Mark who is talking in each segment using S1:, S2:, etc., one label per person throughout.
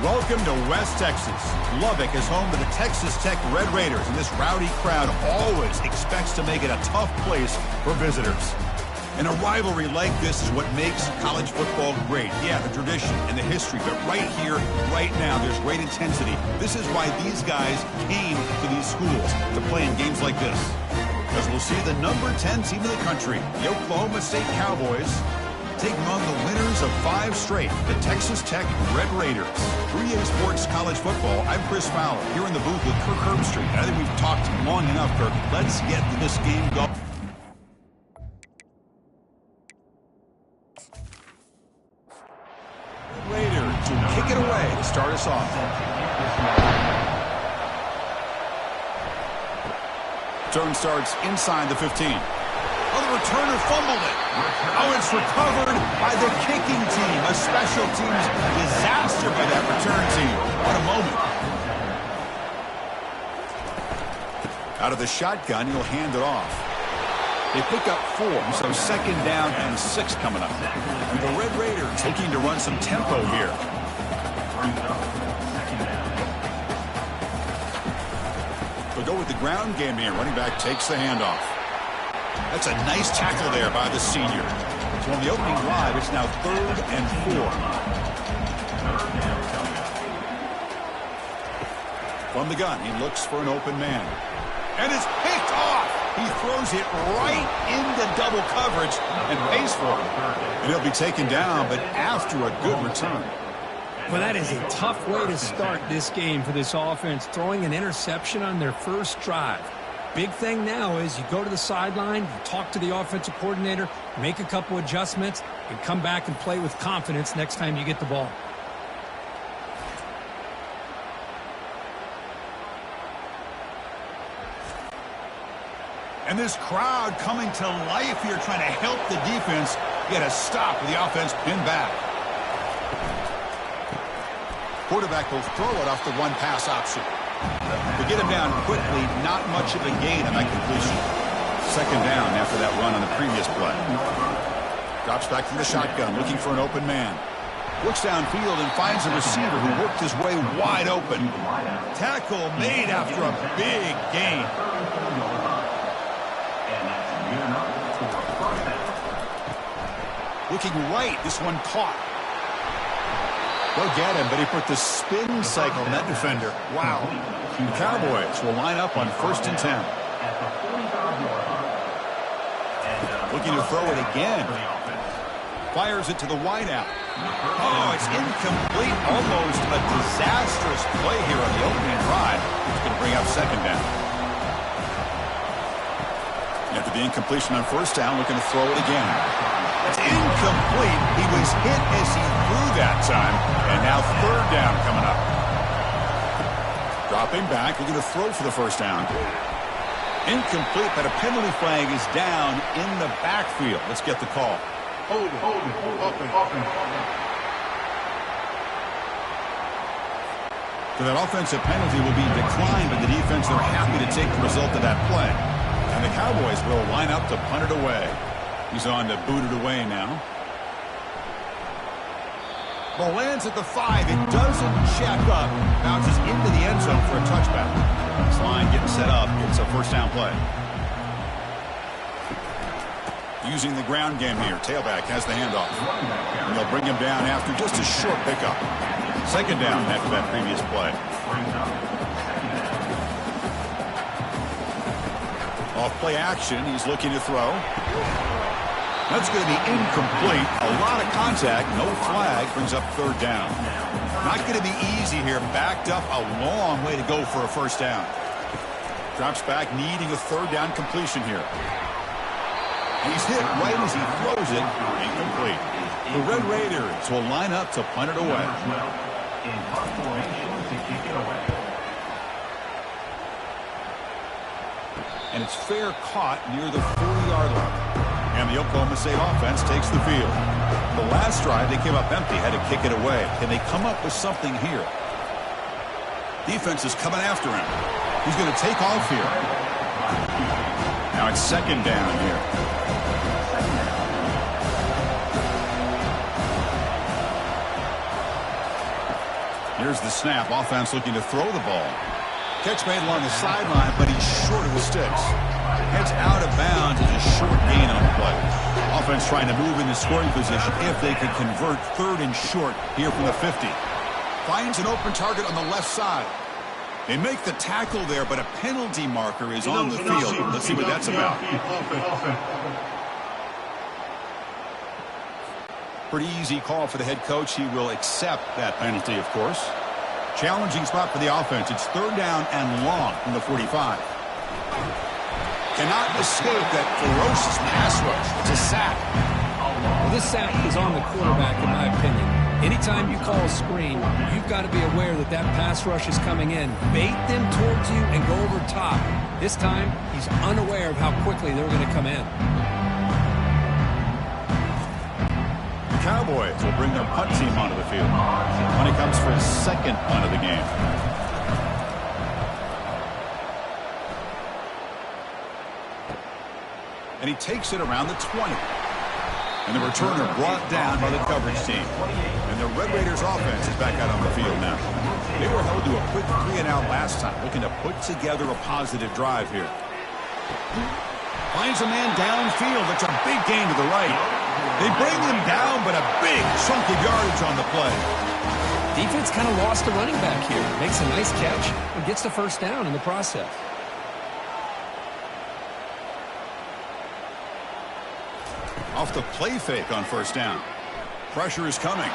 S1: Welcome to West Texas. Lubbock is home to the Texas Tech Red Raiders, and this rowdy crowd always expects to make it a tough place for visitors. And a rivalry like this is what makes college football great. Yeah, the tradition and the history, but right here, right now, there's great intensity. This is why these guys came to these schools to play in games like this. As we'll see the number 10 team in the country, the Oklahoma State Cowboys, taking on the winners of 5 straight, the Texas Tech Red Raiders. 3A Sports College Football, I'm Chris Fowler, here in the booth with Kirk Herbstreit. I think we've talked long enough, Kirk. Let's get to this game going. Raiders will kick it away to start us off. Turn starts inside the 15. Oh, the returner fumbled it. Oh, it's recovered by the kicking team. A special teams disaster by that return team. What a moment. Out of the shotgun, he'll hand it off. They pick up 4, so second down and 6 coming up. And the Red Raiders looking to run some tempo here. They'll go with the ground game here. Running back takes the handoff. That's a nice tackle there by the senior. So on the opening drive, it's now 3rd and 4. From the gun, he looks for an open man. And it's picked off. He throws it right into double coverage and pays for it. And he'll be taken down, but after a good return.
S2: Well, that is a tough way to start this game for this offense, throwing an interception on their first drive. Big thing now is you go to the sideline, you talk to the offensive coordinator, make a couple adjustments, and come back and play with confidence next time you get the ball.
S1: And this crowd coming to life here, trying to help the defense get a stop with the offense pinned back. Quarterback will throw it off the one pass option. To get him down quickly, not much of a gain on that completion. Second down after that run on the previous play. Drops back from the shotgun, looking for an open man. Looks downfield and finds a receiver who worked his way wide open. Tackle made after a big gain. Looking right, this one caught. They'll get him, but he put the spin cycle on that defender. Wow. The Cowboys will line up on 1st and 10. Looking to throw it again. Fires it to the wideout. Oh, it's incomplete. Almost a disastrous play here on the opening drive. It's going to bring up second down. After the incompletion on 1st down, looking to throw it again. It's incomplete. He was hit as he threw that time. And now 3rd down coming up. Dropping back, looking to throw for the 1st down. Incomplete, but a penalty flag is down in the backfield. Let's get the call. Hold it. So that offensive penalty will be declined, but the defense, they're happy to take the result of that play. And the Cowboys will line up to punt it away. He's on to boot it away now. Ball lands at the 5. It doesn't check up. Bounces into the end zone for a touchback. This line getting set up. It's a 1st down play. Using the ground game here. Tailback has the handoff. And they'll bring him down after just a short pickup. Second down after that previous play. Off play action. He's looking to throw. That's going to be incomplete. A lot of contact. No flag. Brings up 3rd down. Not going to be easy here. Backed up a long way to go for a 1st down. Drops back, needing a 3rd down completion here. He's hit right as he throws it. Incomplete. The Red Raiders will line up to punt it away. And it's fair caught near the 40-yard line. And the Oklahoma State offense takes the field. The last drive, they came up empty, had to kick it away. Can they come up with something here? Defense is coming after him. He's going to take off here. Now it's second down here. Here's the snap. Offense looking to throw the ball. Catch made along the sideline, but he's short of the sticks. Heads out of bounds is a short gain on the play. Offense trying to move into scoring position if they can convert 3rd and short here from the 50. Finds an open target on the left side. They make the tackle there, but a penalty marker is on the field. Let's see what that's about. Pretty easy call for the head coach. He will accept that penalty, of course. Challenging spot for the offense. It's 3rd down and long from the 45. Cannot escape that ferocious pass rush. It's a sack.
S2: Well, this sack is on the quarterback, in my opinion. Anytime you call a screen, you've got to be aware that that pass rush is coming in. Bait them towards you and go over top. This time, he's unaware of how quickly they're going to come in.
S1: The Cowboys will bring their punt team onto the field when it comes for his 2nd punt of the game. And he takes it around the 20. And the returner brought down by the coverage team. And the Red Raiders offense is back out on the field now. They were held to a quick 3-and-out last time, looking to put together a positive drive here. Finds a man downfield. That's a big gain to the right. They bring him down, but a big chunk of yardage on the play.
S2: Defense kind of lost a running back here. Makes a nice catch and gets the 1st down in the process.
S1: Off the play fake on 1st down. Pressure is coming.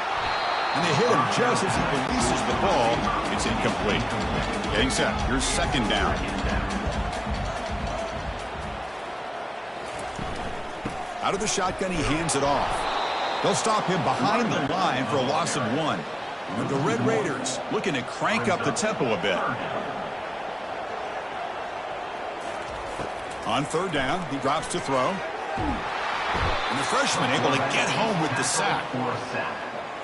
S1: And they hit him just as he releases the ball. It's incomplete. Getting set. Here's 2nd down. Out of the shotgun, he hands it off. They'll stop him behind the line for a loss of 1. And the Red Raiders looking to crank up the tempo a bit. On 3rd down, he drops to throw. And the freshman able to get home with the sack.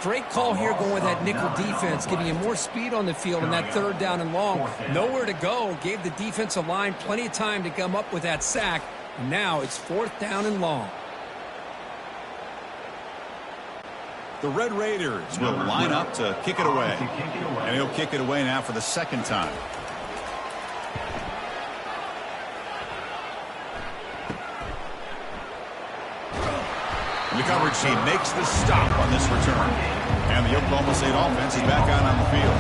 S2: Great call here going with that nickel defense, giving him more speed on the field on that 3rd down and long. Nowhere to go. Gave the defensive line plenty of time to come up with that sack. And now it's 4th down and long.
S1: The Red Raiders will line up to kick it away. And he'll kick it away now for the 2nd time. The coverage team makes the stop on this return. And the Oklahoma State offense is back out on the field.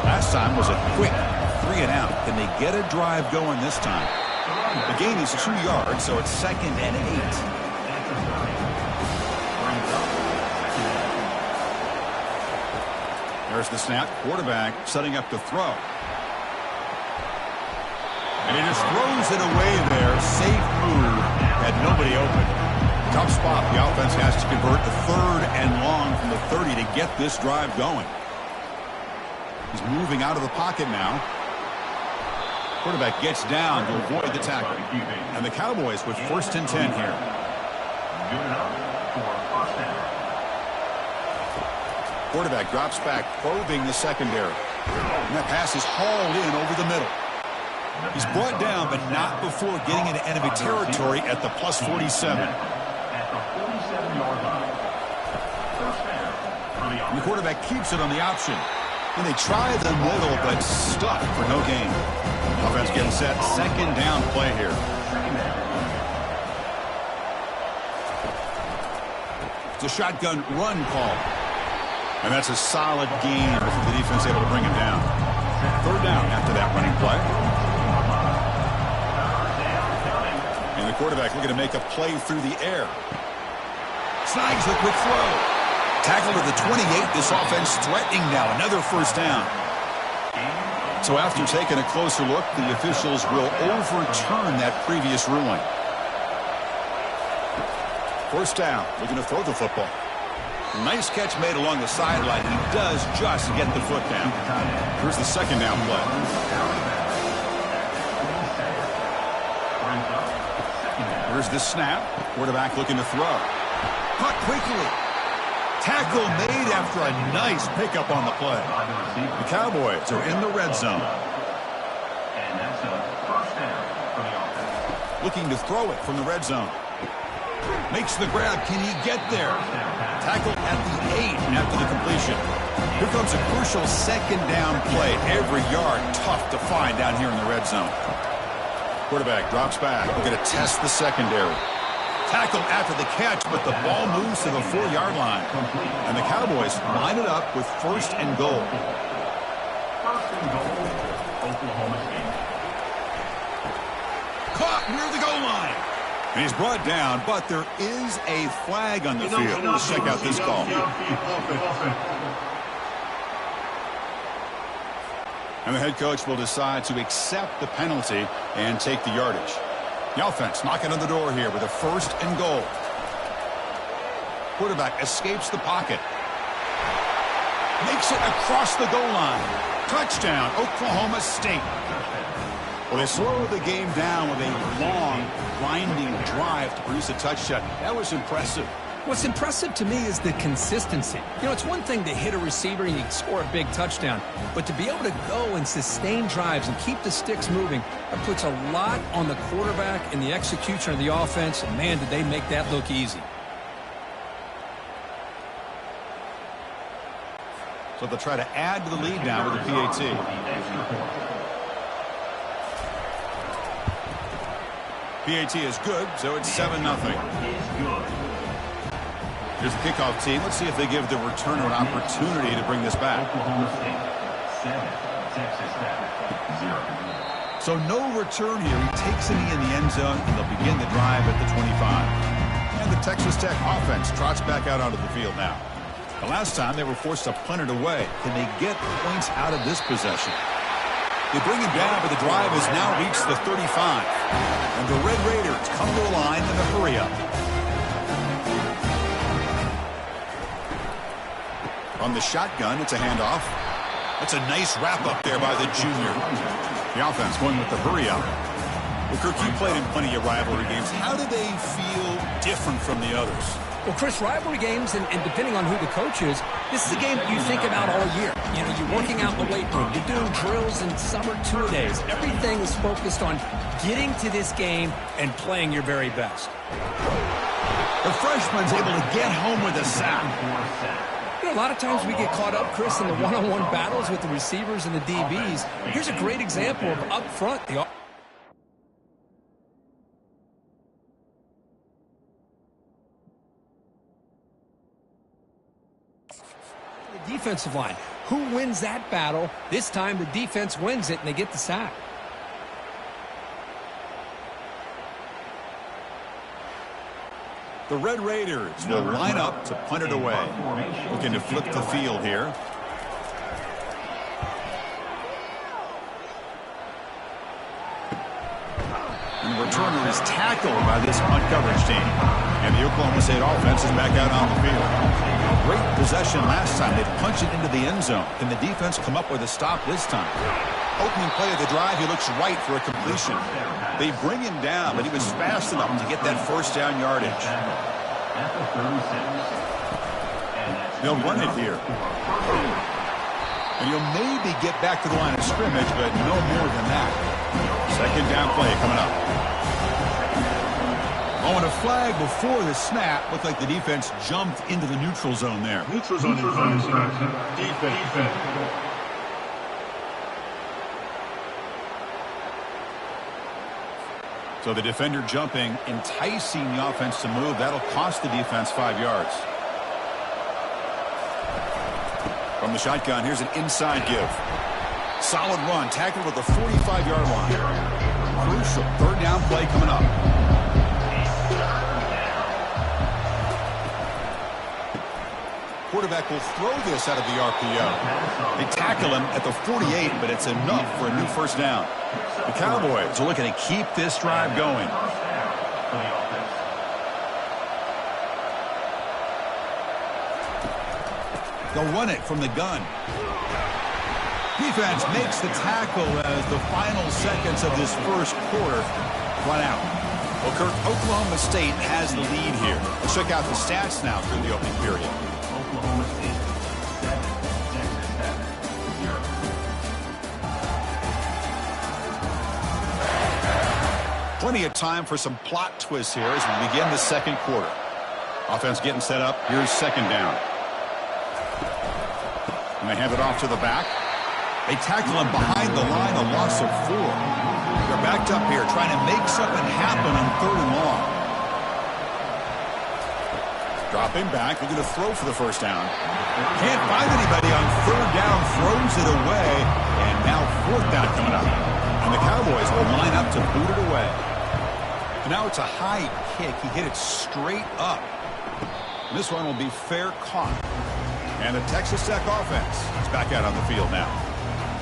S1: Last time was a quick 3-and-out. Can they get a drive going this time? The gain is 2 yards, so it's 2nd and 8. There's the snap. Quarterback setting up to throw. And he just throws it away there. Safe move. Had nobody open. Tough spot. The offense has to convert the 3rd and long from the 30 to get this drive going. He's moving out of the pocket now. Quarterback gets down to avoid the tackle. And the Cowboys with 1st and 10 here. Quarterback drops back, probing the secondary. And that pass is hauled in over the middle. He's brought down, but not before getting into enemy territory at the plus 47. And the quarterback keeps it on the option. And they try the middle, but stuck for no gain. Offense getting set. 2nd down play here. It's a shotgun run call. And that's a solid gain before the defense able to bring him down. 3rd down after that running play. And the quarterback looking to make a play through the air. Snags the quick throw. Tackle to the 28. This offense threatening now. Another 1st down. So after taking a closer look, the officials will overturn that previous ruling. 1st down. Looking to throw the football. Nice catch made along the sideline. He does just get the foot down. Here's the 2nd down play. Here's the snap. Quarterback looking to throw. Caught quickly. Tackle made after a nice pickup on the play. The Cowboys are in the red zone. Looking to throw it from the red zone. Makes the grab. Can he get there? Tackle at the 8 after the completion. Here comes a crucial second down play. Every yard tough to find down here in the red zone. Quarterback drops back. We're going to test the secondary. Tackle after the catch, but the ball moves to the 4-yard line. And the Cowboys line it up with 1st and goal.
S3: 1st and goal, Oklahoma State.
S1: Caught near the goal line. And he's brought down, but there is a flag on the field. Let's check out this call. And the head coach will decide to accept the penalty and take the yardage. The offense knocking on the door here with a 1st and goal. Quarterback escapes the pocket. Makes it across the goal line. Touchdown, Oklahoma State. Well, they slow the game down with a long, grinding drive to produce a touchdown. That was impressive.
S2: What's impressive to me is the consistency. You know, it's one thing to hit a receiver and you score a big touchdown, but to be able to go and sustain drives and keep the sticks moving, that puts a lot on the quarterback and the execution of the offense. And man, did they make that look easy.
S1: So they'll try to add to the lead now with the PAT. PAT is good, so it's 7-0. Here's the kickoff team. Let's see if they give the returner an opportunity to bring this back.
S3: Oklahoma State 7, Texas Tech 0.
S1: So no return here. He takes it in the end zone, and they'll begin the drive at the 25. And the Texas Tech offense trots back out onto the field now. The last time they were forced to punt it away. Can they get points out of this possession? They bring him down, but the drive has now reached the 35. And the Red Raiders come to the line in a hurry-up. On the shotgun, it's a handoff. That's a nice wrap-up there by the junior. The offense going with the hurry-up. Well, Kirk, you played in plenty of rivalry games. How do they feel different from the others?
S2: Well, Chris, rivalry games, and depending on who the coach is, this is a game you think about all year. You know, you're working out in the weight room. You're doing drills in summer two-a-days. Everything is focused on getting to this game and playing your very best.
S1: The freshman's able to get home with a sack.
S2: You know, a lot of times we get caught up, Chris, in the one-on-one battles with the receivers and the DBs. Here's a great example of up front. Defensive line. Who wins that battle? This time the defense wins it and they get the sack.
S1: The Red Raiders will line up to punt it away. Looking to flip the field here. And the returner is tackled by this punt coverage team. And the Oklahoma State offense is back out on the field. Great possession last time. They punched it into the end zone. Can the defense come up with a stop this time? Opening play of the drive, he looks right for a completion. They bring him down, but he was fast enough to get that 1st down yardage. They'll run it here. And he'll maybe get back to the line of scrimmage, but no more than that. 2nd down play coming up. Oh, and a flag before the snap. Looked like the defense jumped into the neutral zone there.
S3: Neutral zone defense.
S1: So the defender jumping, enticing the offense to move. That'll cost the defense 5 yards. From the shotgun, here's an inside give. Solid run, tackled at the 45-yard line. Crucial 3rd down play coming up. Quarterback will throw this out of the RPO. They tackle him at the 48, but it's enough for a new 1st down. The Cowboys are looking to keep this drive going. They'll run it from the gun. Defense makes the tackle as the final seconds of this 1st quarter run out. Well, Kirk, Oklahoma State has the lead here. Let's check out the stats now through the opening period.
S3: Oklahoma State 7, Texas Tech 0.
S1: Plenty of time for some plot twists here as we begin the second quarter. Offense getting set up. Here's second down. And they hand it off to the back. They tackle him behind the line, a loss of 4. They're backed up here trying to make something happen on 3rd and long. Dropping back, looking to throw for the first down. Can't find anybody on 3rd down, throws it away, and now 4th down coming up. And the Cowboys will line up to boot it away. And now it's a high kick. He hit it straight up. And this one will be fair caught. And the Texas Tech offense is back out on the field now.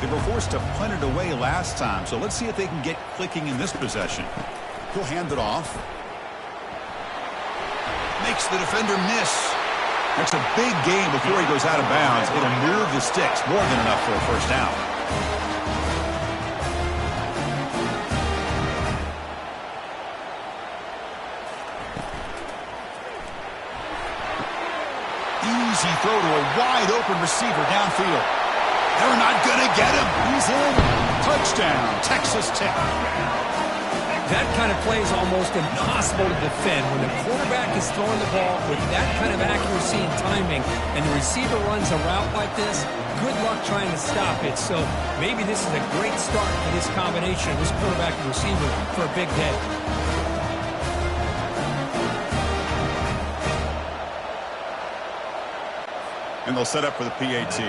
S1: They were forced to punt it away last time, so let's see if they can get clicking in this possession. He'll hand it off. Makes the defender miss. That's a big game before he goes out of bounds. It'll move the sticks, more than enough for a first down. Easy throw to a wide-open receiver downfield. They're not going to get him. He's in. Touchdown, Texas Tech.
S2: That kind of play is almost impossible to defend. When the quarterback is throwing the ball with that kind of accuracy and timing, and the receiver runs a route like this, good luck trying to stop it. So maybe this is a great start for this combination, this quarterback and receiver, for a big day.
S1: And they'll set up for the PAT.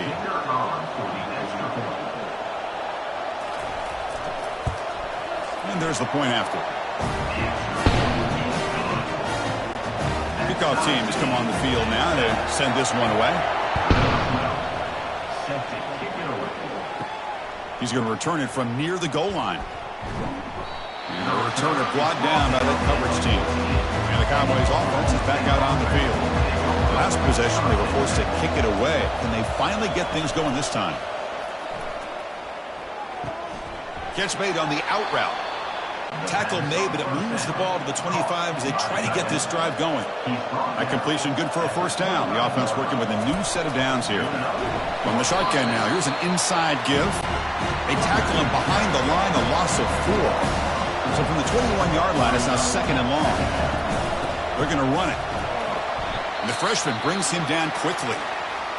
S1: And there's the point after. Kickoff team has come on the field now to send this one away. He's going to return it from near the goal line. And the returner brought down by the coverage team. And the Cowboys offense is back out on the field. Last possession, they were forced to kick it away. Can they finally get things going this time? Catch made on the out route. Tackle made, but it moves the ball to the 25 as they try to get this drive going. That completion good for a first down. The offense working with a new set of downs here. From the shotgun now, here's an inside give. They tackle him behind the line, a loss of 4. So from the 21-yard line, it's now 2nd and long. They're going to run it. And the freshman brings him down quickly.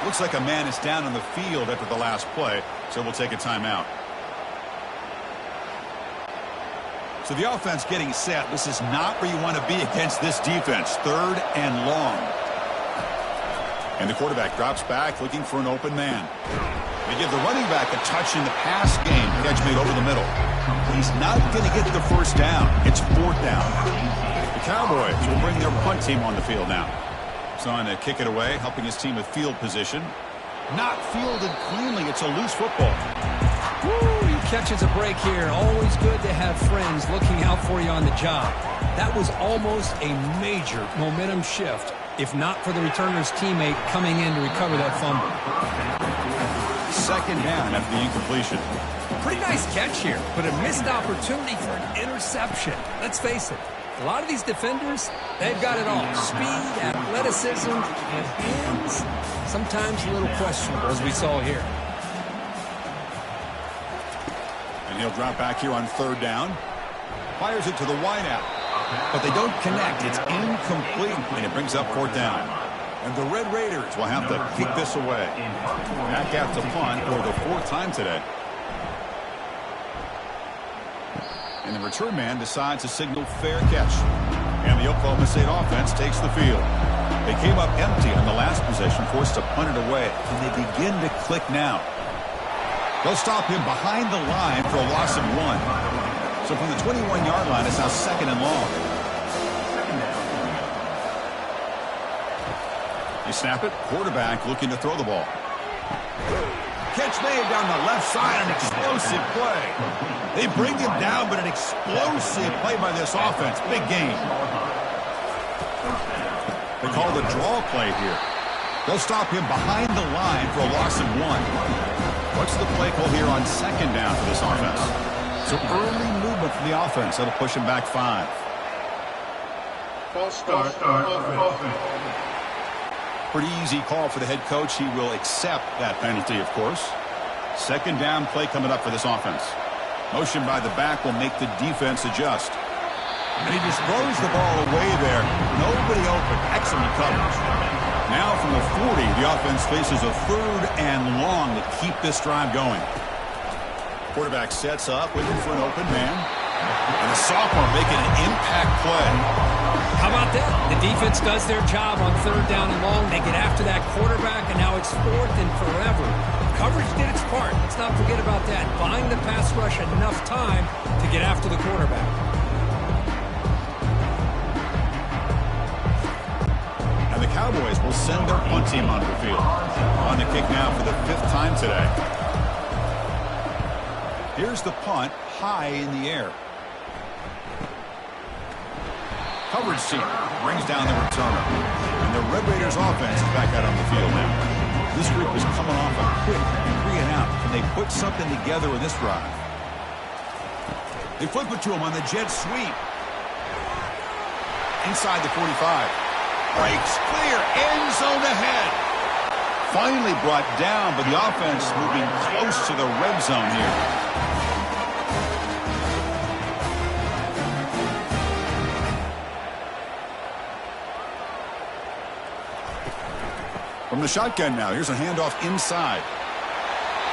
S1: Looks like a man is down on the field after the last play, so we'll take a timeout. So the offense getting set. This is not where you want to be against this defense. 3rd and long. And the quarterback drops back looking for an open man. They give the running back a touch in the pass game. Catch made over the middle. He's not going to get the first down. It's 4th down. The Cowboys will bring their punt team on the field now. On to kick it away, helping his team with field position. Not fielded cleanly. It's a loose football.
S2: Woo, he catches a break here. Always good to have friends looking out for you on the job. That was almost a major momentum shift, if not for the returner's teammate coming in to recover that fumble.
S1: 2nd down after the incompletion.
S2: Pretty nice catch here, but a missed opportunity for an interception. Let's face it. A lot of these defenders, they've got it all. Speed, athleticism, and hands. Sometimes a little questionable, as we saw here.
S1: And he'll drop back here on 3rd down. Fires it to the wideout. But they don't connect. It's incomplete. And it brings up 4th down. And the Red Raiders will have to kick this away. Back out to punt for the 4th time today. And the return man decides to signal fair catch. And the Oklahoma State offense takes the field. They came up empty on the last possession, forced to punt it away. And they begin to click now. They'll stop him behind the line for a loss of 1. So from the 21-yard line, it's now 2nd and long. They snap it. Quarterback looking to throw the ball. Catch made down the left side, an explosive play. They bring him down, but an explosive play by this offense. Big game. They call the draw play here. They'll stop him behind the line for a loss of 1. What's the play call here on 2nd down for this offense? So early movement from the offense. That'll push him back 5.
S3: False start. Offense.
S1: Pretty easy call for the head coach. He will accept that penalty, of course. 2nd down play coming up for this offense. Motion by the back will make the defense adjust. And he just throws the ball away there. Nobody open. Excellent coverage. Now from the 40, the offense faces a 3rd and long to keep this drive going. Quarterback sets up, looking for an open man. And the sophomore making an impact play.
S2: How about that? The defense does their job on 3rd down and long. They get after that quarterback, and now it's 4th and forever. Coverage did its part. Let's not forget about that. Buying the pass rush enough time to get after the quarterback.
S1: And the Cowboys will send their punt team onto the field. On the kick now for the 5th time today. Here's the punt, high in the air. Coverage team brings down the returner. And the Red Raiders offense is back out on the field now. This group is coming off a quick 3 and out. Can they put something together in this drive? They flip it to him on the jet sweep. Inside the 45. Breaks clear. End zone ahead. Finally brought down, but the offense moving close to the red zone here. From the shotgun now, here's a handoff inside.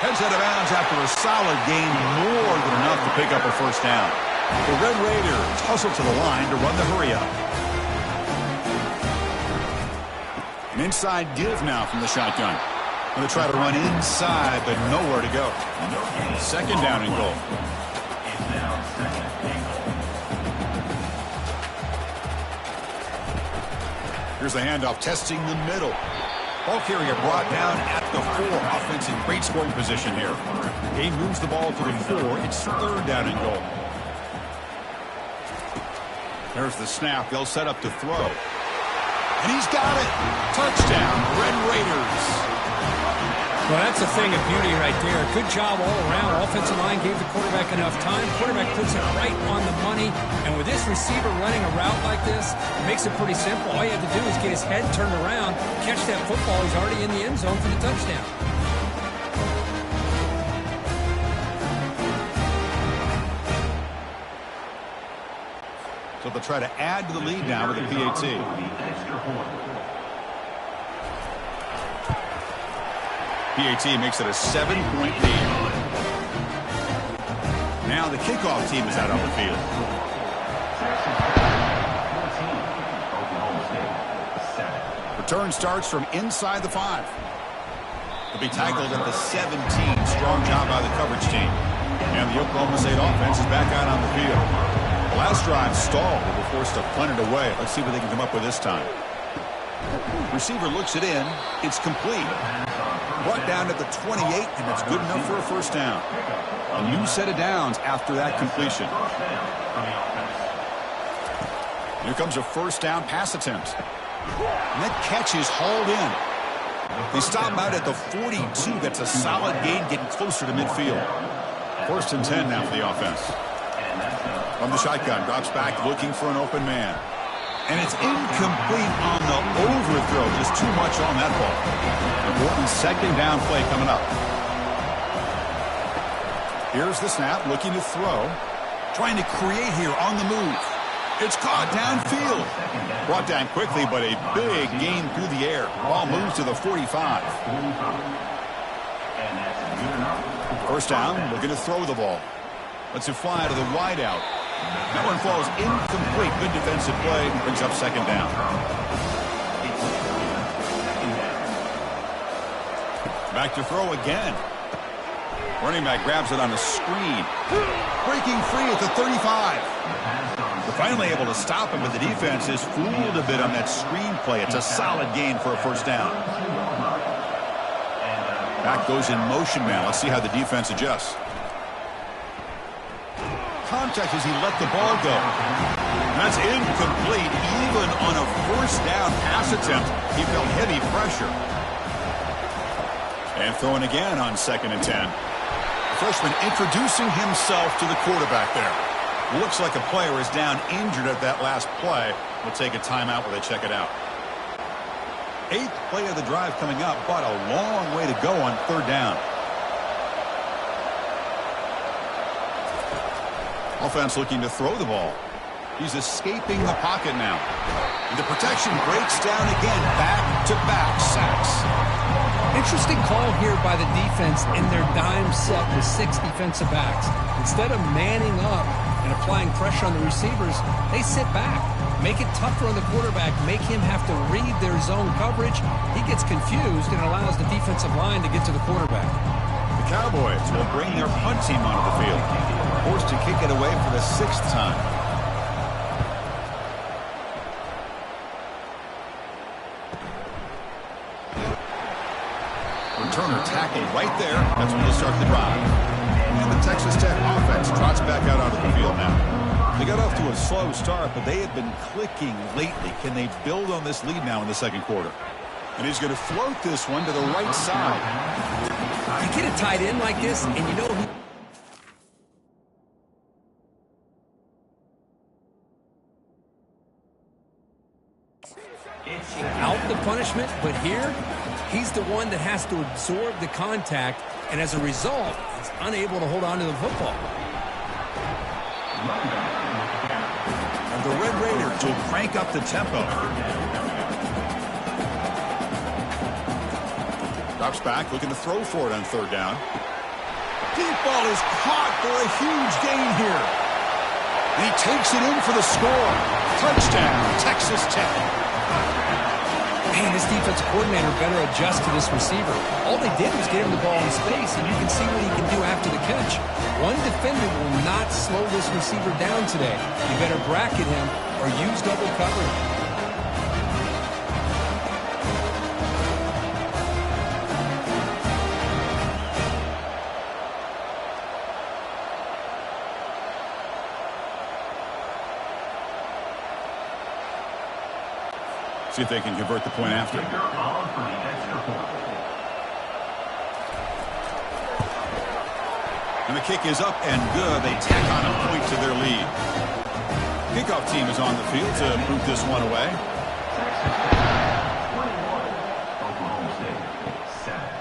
S1: Heads out of bounds after a solid gain, more than enough to pick up a 1st down. The Red Raiders hustle to the line to run the hurry up. An inside give now from the shotgun. Going to try to run inside, but nowhere to go. 2nd down and goal. Here's the handoff, testing the middle. Ball carrier brought down at the 4. Offense in great scoring position here. Game moves the ball to the 4. It's 3rd down and goal. There's the snap. They'll set up to throw. And he's got it. Touchdown, Red Raiders.
S2: Well, that's a thing of beauty right there. Good job all around. Offensive line gave the quarterback enough time. Quarterback puts it right on the money. And with this receiver running a route like this, it makes it pretty simple. All you have to do is get his head turned around, catch that football. He's already in the end zone for the touchdown.
S1: So they'll try to add to the lead now with a PAT. PAT makes it a 7-point lead. Now the kickoff team is out on the field. Return starts from inside the 5. They'll be tackled at the 17. Strong job by the coverage team. And the Oklahoma State offense is back out on the field. The last drive stalled. They were forced to punt it away. Let's see what they can come up with this time. Receiver looks it in. It's complete. Brought down at the 28, and that's good enough for a 1st down. A new set of downs after that completion. Here comes a 1st down pass attempt. And that catch is hauled in. They stop out at the 42. That's a solid gain, getting closer to midfield. 1st and 10 now for the offense. From the shotgun, drops back looking for an open man. And it's incomplete on the overthrow. Just too much on that ball. Important 2nd down play coming up. Here's the snap, looking to throw. Trying to create here on the move. It's caught downfield. Brought down quickly, but a big gain through the air. Ball moves to the 45. 1st down, looking to throw the ball. Lets it fly to the wideout. That one falls incomplete. Good defensive play. Brings up 2nd down. Back to throw again. Running back grabs it on a screen. Breaking free at the 35. They're finally able to stop him, but the defense is fooled a bit on that screen play. It's a solid gain for a 1st down. Back goes in motion now. Let's see how the defense adjusts. Contact as he let the ball go. That's incomplete. Even on a 1st down pass attempt, he felt heavy pressure. And throwing again on 2nd and 10. The freshman introducing himself to the quarterback there. Looks like a player is down injured at that last play. We'll take a timeout while they check it out. 8th play of the drive coming up, but a long way to go on 3rd down. Offense looking to throw the ball. He's escaping the pocket now. And the protection breaks down again. Back-to-back sacks.
S2: Interesting call here by the defense in their dime set with 6 defensive backs. Instead of manning up and applying pressure on the receivers, they sit back, make it tougher on the quarterback, make him have to read their zone coverage. He gets confused and allows the defensive line to get to the quarterback.
S1: The Cowboys will bring their punt team onto the field, forced to kick it away for the 6th time. Returner tackled right there. That's when they'll start the drive. And the Texas Tech offense trots back out onto the field now. They got off to a slow start, but they have been clicking lately. Can they build on this lead now in the second quarter? And he's going to float this one to the right side.
S2: You get a tight end like this, and you know who... out the punishment, but here he's the one that has to absorb the contact, and as a result, he's unable to hold on to the football.
S1: And the Red Raiders will crank up the tempo. Drops back, looking to throw for it on 3rd down. Deep ball is caught for a huge gain here. And he takes it in for the score. Touchdown, Texas Tech.
S2: Man, this defensive coordinator better adjust to this receiver. All they did was get him the ball in space, and you can see what he can do after the catch. One defender will not slow this receiver down today. You better bracket him or use double coverage.
S1: See if they can convert the point after. And the kick is up and good. They tack on a point to their lead. Kickoff team is on the field to boot this one away.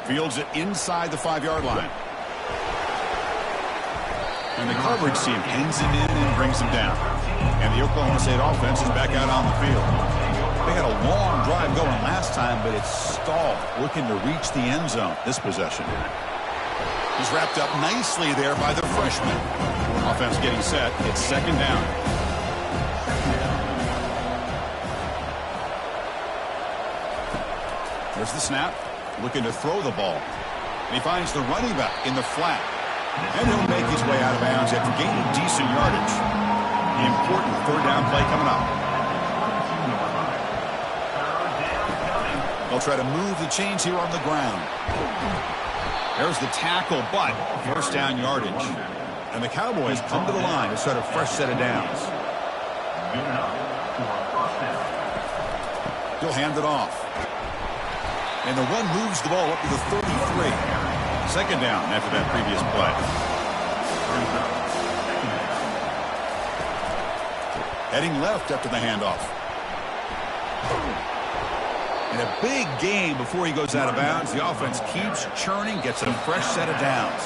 S1: Fields it inside the 5-yard line. And the coverage team pins him in and brings him down. And the Oklahoma State offense is back out on the field. They had a long drive going last time, but it's stalled, looking to reach the end zone this possession. He's wrapped up nicely there by the freshman. Offense getting set. It's 2nd down. There's the snap. Looking to throw the ball. And he finds the running back in the flat. And he'll make his way out of bounds after gaining decent yardage. The important 3rd down play coming up. They'll try to move the chains here on the ground. There's the tackle, but 1st down yardage. And the Cowboys come to the line to start a fresh set of downs. He'll hand it off. And the run moves the ball up to the 33. 2nd down after that previous play. Heading left after the handoff. And a big gain before he goes out of bounds. The offense keeps churning, gets a fresh set of downs.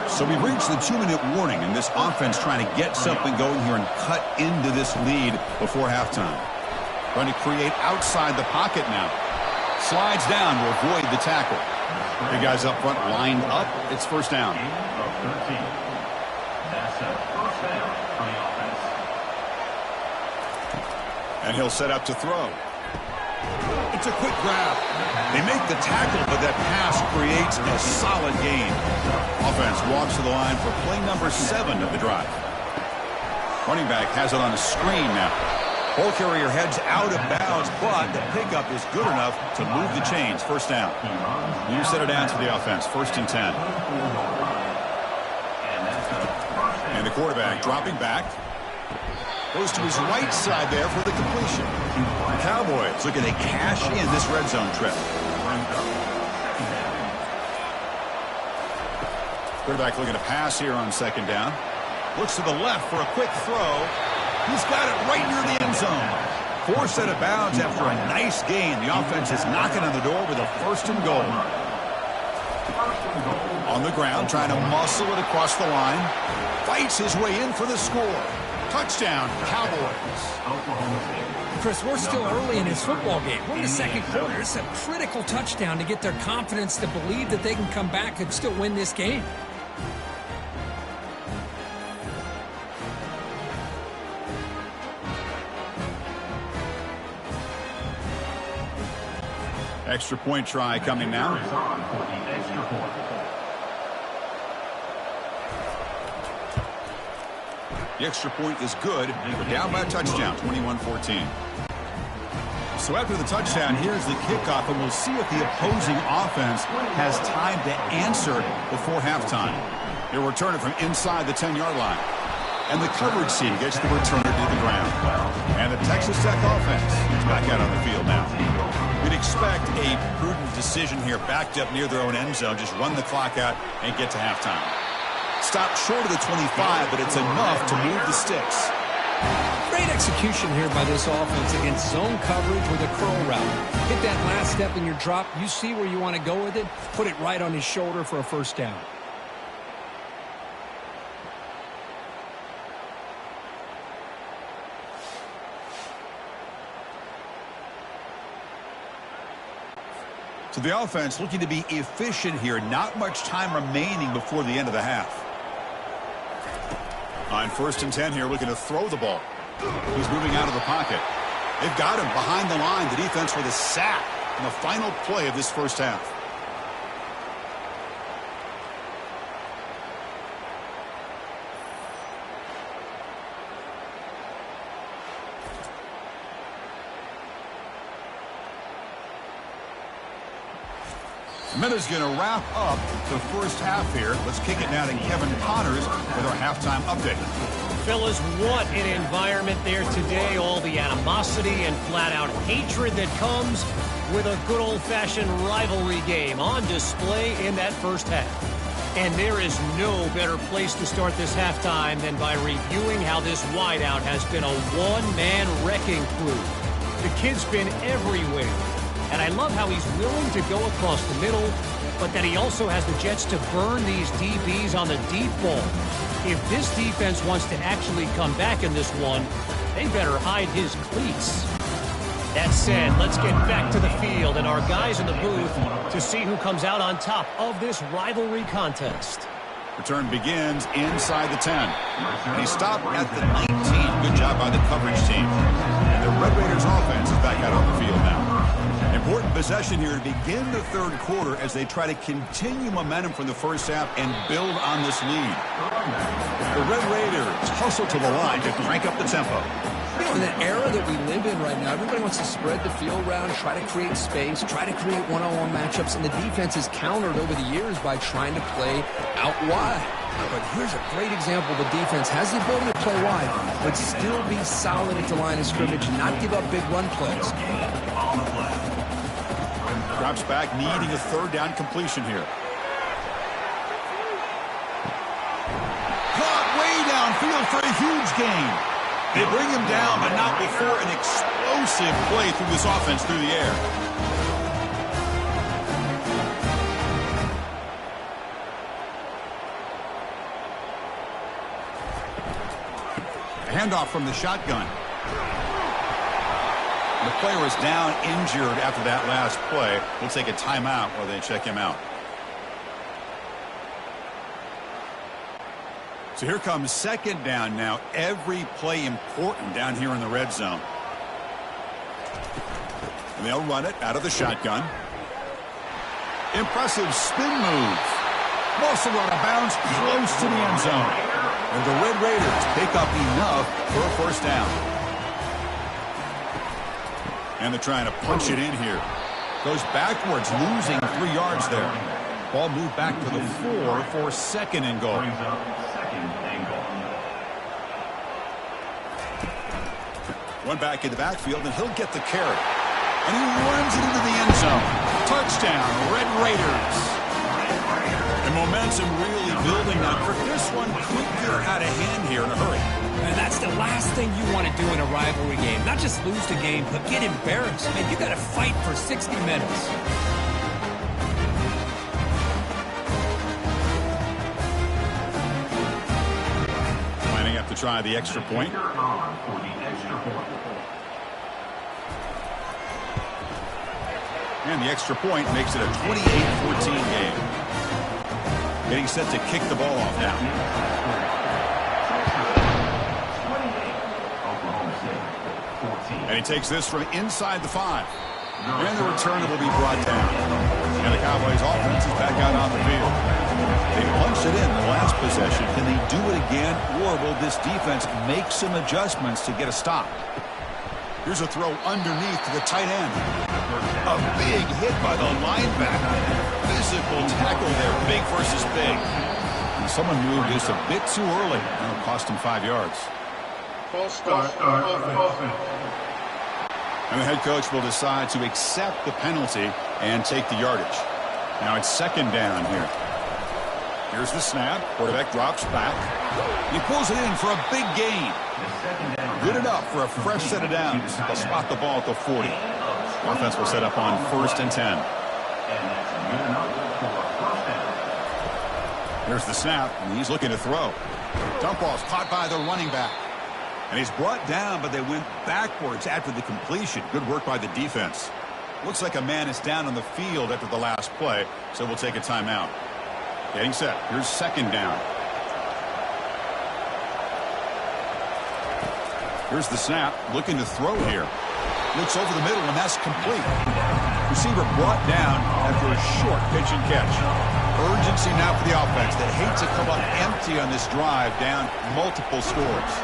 S1: So we've reached the 2-minute warning, and this offense trying to get something going here and cut into this lead before halftime. Trying to create outside the pocket now. Slides down to avoid the tackle. The guys up front lined up. It's 1st down. And he'll set up to throw. It's a quick grab. They make the tackle, but that pass creates a solid gain. Offense walks to the line for play number 7 of the drive. Running back has it on a screen now. Ball carrier heads out of bounds, but the pickup is good enough to move the chains. 1st down. New set of downs for the offense. 1st and 10. And the quarterback dropping back. Goes to his right side there for the completion. The Cowboys looking to cash in this red zone trip. Quarterback looking to pass here on 2nd down. Looks to the left for a quick throw. He's got it right near the end zone. 4 set of bounds after a nice gain. The offense is knocking on the door with a 1st and goal. On the ground, trying to muscle it across the line. Fights his way in for the score. Touchdown, Cowboys.
S3: Oklahoma State.
S2: Chris, we're still early in this football game. We're in the second quarter. It's a critical touchdown to get their confidence to believe that they can come back and still win this game.
S1: Extra point try coming now.
S3: Is on for the extra point.
S1: The extra point is good. We're down by a touchdown, 21-14. So after the touchdown, here's the kickoff, and we'll see if the opposing offense has time to answer before halftime. They'll return it from inside the 10-yard line. And the coverage team gets the returner to the ground. And the Texas Tech offense is back out on the field now. We'd expect a prudent decision here, backed up near their own end zone. Just run the clock out and get to halftime. Stopped short of the 25, but it's enough to move the sticks.
S2: Great execution here by this offense against zone coverage with a curl route. Hit that last step in your drop. You see where you want to go with it. Put it right on his shoulder for a first down.
S1: So the offense looking to be efficient here. Not much time remaining before the end of the half. On 1st and 10 here, looking to throw the ball. He's moving out of the pocket. They've got him behind the line. The defense with a sack in the final play of this first half. Minutes going to wrap up the first half here. Let's kick it now to Kevin Connors with our halftime update.
S4: Fellas, what an environment there today. All the animosity and flat-out hatred that comes with a good old-fashioned rivalry game on display in that first half. And there is no better place to start this halftime than by reviewing how this wideout has been a one-man wrecking crew. The kid's been everywhere. And I love how he's willing to go across the middle, but that he also has the jets to burn these DBs on the deep ball. If this defense wants to actually come back in this one, they better hide his cleats. That said, let's get back to the field and our guys in the booth to see who comes out on top of this rivalry contest.
S1: Return begins inside the 10. And he stopped at the 19. Good job by the coverage team. And the Red Raiders offense is back out on the field now. Important possession here to begin the third quarter as they try to continue momentum from the first half and build on this lead. The Red Raiders hustle to the line to crank up the tempo.
S2: You know, in the era that we live in right now, everybody wants to spread the field around, try to create space, try to create one-on-one matchups, and the defense is countered over the years by trying to play out wide. But here's a great example. The defense has the ability to play wide, but still be solid at the line of scrimmage and not give up big run plays.
S1: Drops back, needing a third down completion here. Caught way downfield for a huge gain. They bring him down, but not before an explosive play through this offense through the air. A handoff from the shotgun. The player is down injured after that last play. We'll take a timeout while they check him out. So here comes second down now. Every play important down here in the red zone. And they'll run it out of the shotgun. Impressive spin move. Ball out of bounds close to the end zone. And the Red Raiders pick up enough for a first down. And they're trying to punch it in here. Goes backwards, losing 3 yards there. Ball moved back to the 4 for second and goal. One back in the backfield, and he'll get the carry. And he runs it into the end zone. Touchdown, Red Raiders. And momentum really building now. For this one, could get out of hand here in a hurry.
S2: And that's the last thing you want to do in a rivalry game. Not just lose the game, but get embarrassed. Man, you got to fight for 60 minutes.
S1: try the extra point. And the extra point makes it a 28-14 game. Getting set to kick the ball off now. And he takes this from inside the 5. And the return will be brought down. And the Cowboys offense is back out on the field. They punched it in the last possession. Can they do it again, or will this defense make some adjustments to get a stop? Here's a throw underneath to the tight end. A big hit by the linebacker. Physical tackle there, big versus big. And someone moved this a bit too early. And it cost him 5 yards.
S3: False start.
S1: And the head coach will decide to accept the penalty and take the yardage. Now it's second down here. Here's the snap. Quarterback drops back. He pulls it in for a big gain. Good enough for a fresh set of downs. They'll spot the ball at the 40. Offense will set up on 1st and 10. Here's the snap, and he's looking to throw. Dump ball's caught by the running back. And he's brought down, but they went backwards after the completion. Good work by the defense. Looks like a man is down on the field after the last play, so we'll take a timeout. Getting set. Here's second down. Here's the snap. Looking to throw here. Looks over the middle, and that's complete. Receiver brought down after a short pitch and catch. Urgency now for the offense that hates to come up empty on this drive, down multiple scores.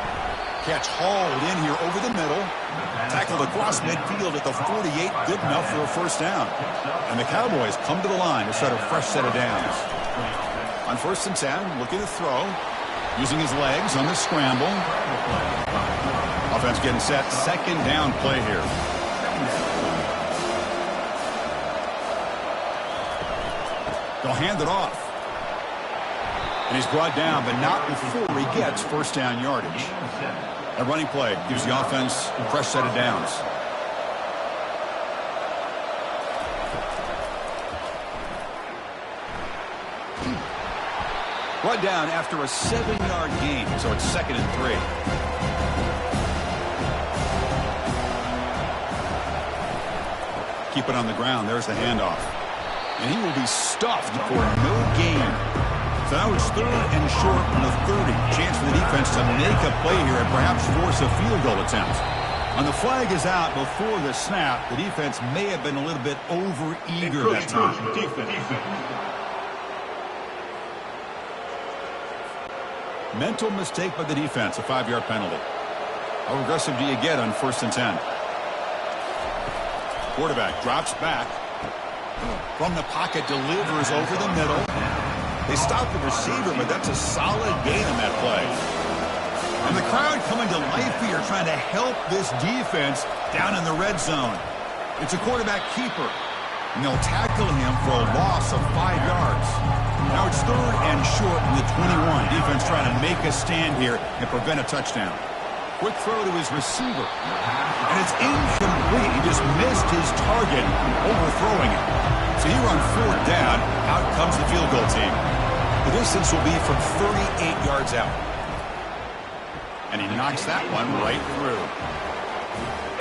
S1: Catch hauled in here over the middle. Tackled across midfield at the 48. Good enough for a first down. And the Cowboys come to the line to start a fresh set of downs. On 1st and 10, looking to throw. Using his legs on the scramble. Offense getting set. Second down play here. They'll hand it off. And he's brought down, but not before he gets first down yardage. A running play gives the offense a fresh set of downs. Brought down after a 7-yard gain, so it's 2nd and 3. Keep it on the ground. There's the handoff. And he will be stuffed for no gain. So now it's 3rd and short from the 30. Chance for the defense to make a play here and perhaps force a field goal attempt. When the flag is out before the snap, the defense may have been a little bit over-eager that time. Mental mistake by the defense, a 5-yard penalty. How aggressive do you get on 1st and 10? Quarterback drops back. From the pocket, delivers over the middle. They stop the receiver, but that's a solid gain on that play. And the crowd coming to life here, trying to help this defense down in the red zone. It's a quarterback keeper, and they'll tackle him for a loss of 5 yards. Now it's 3rd and short from the 21. Defense trying to make a stand here and prevent a touchdown. Quick throw to his receiver. And it's incomplete. He just missed his target, overthrowing it. So here on 4th down, out comes the field goal team. The distance will be from 38 yards out. And he knocks that one right through.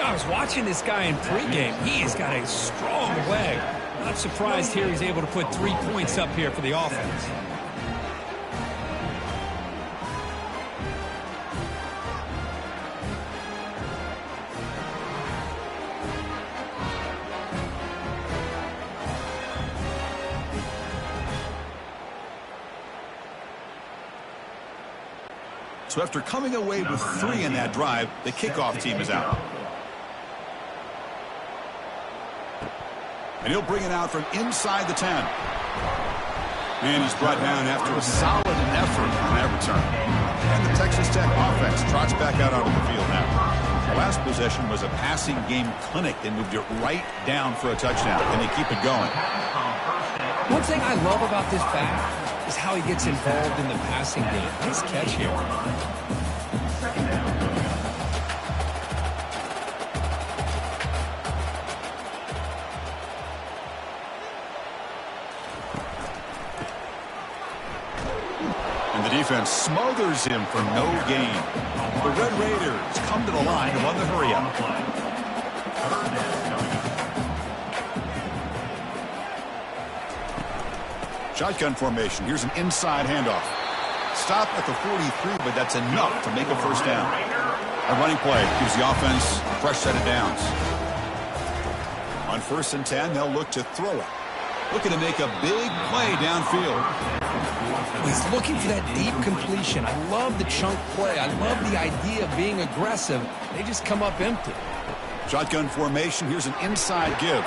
S2: I was watching this guy in pregame. He has got a strong leg. Not surprised here he's able to put 3 points up here for the offense.
S1: So after coming away with 3 in that drive, the kickoff team is out. And he'll bring it out from inside the 10. And he's brought down after a solid effort on that return. And the Texas Tech offense trots back out onto the field now. The last possession was a passing game clinic. They moved it right down for a touchdown, and they keep it going.
S2: One thing I love about this back is how he gets involved in the passing game. Nice catch here.
S1: defense smothers him for no gain. The Red Raiders come to the line to run the hurry-up. Shotgun formation. Here's an inside handoff. Stop at the 43, but that's enough to make a first down. A running play gives the offense a fresh set of downs. On 1st and 10, they'll look to throw it. Looking to make a big play downfield.
S2: He's looking for that deep completion. I love the chunk play. I love the idea of being aggressive. They just come up empty.
S1: Shotgun formation. Here's an inside give.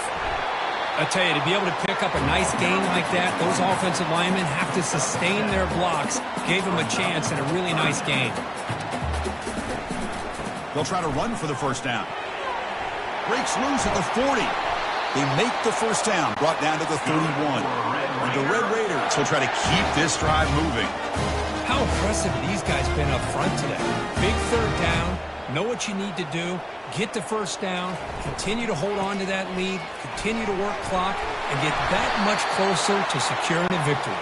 S2: I tell you, to be able to pick up a nice gain like that, those offensive linemen have to sustain their blocks. Gave him a chance and a really nice gain.
S1: They'll try to run for the first down. Breaks loose at the 40. They make the first down, brought down to the 31. And the Red Raiders will try to keep this drive moving.
S2: How impressive have these guys been up front today? Big third down, know what you need to do, get the first down, continue to hold on to that lead, continue to work clock, and get that much closer to securing a victory.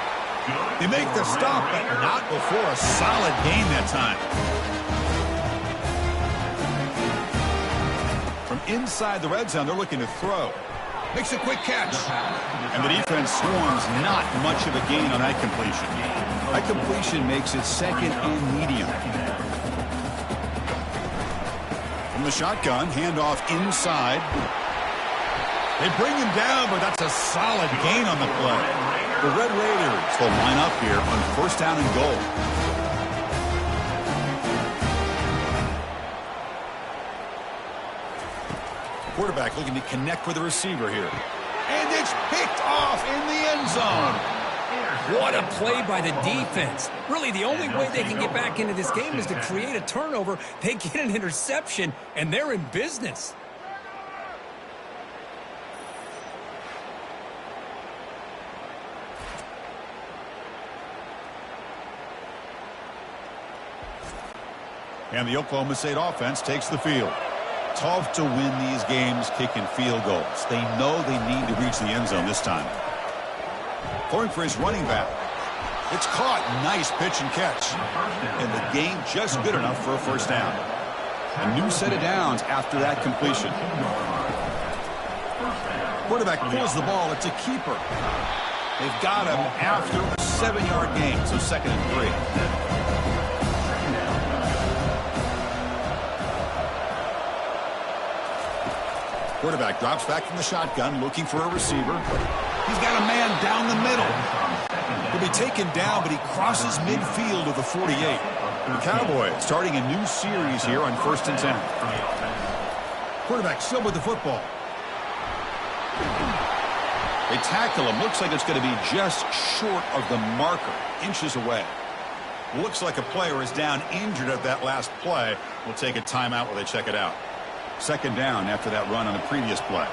S1: They make the stop, but not before a solid gain that time. From inside the red zone, they're looking to throw. Makes a quick catch. And the defense swarms not much of a gain on that completion. That completion makes it second and medium. From the shotgun, handoff inside. They bring him down, but that's a solid gain on the play. The Red Raiders will line up here on 1st down and goal. Quarterback looking to connect with the receiver here. And it's picked off in the end zone.
S2: What a play by the defense. Really, the only way they can get back into this game is to create a turnover. They get an interception, and they're in business.
S1: And the Oklahoma State offense takes the field. Tough to win these games kicking field goals. They know they need to reach the end zone this time. Going for his running back. It's caught. Nice pitch and catch. And the gain just good enough for a first down. A new set of downs after that completion. Quarterback pulls the ball. It's a keeper. They've got him after a 7-yard gain, so 2nd and 3. Quarterback drops back from the shotgun, looking for a receiver. He's got a man down the middle. He'll be taken down, but he crosses midfield to the 48. The Cowboys starting a new series here on 1st and 10. Quarterback still with the football. They tackle him. Looks like it's going to be just short of the marker, inches away. Looks like a player is down injured at that last play. We'll take a timeout while they check it out. 2nd down after that run on the previous play.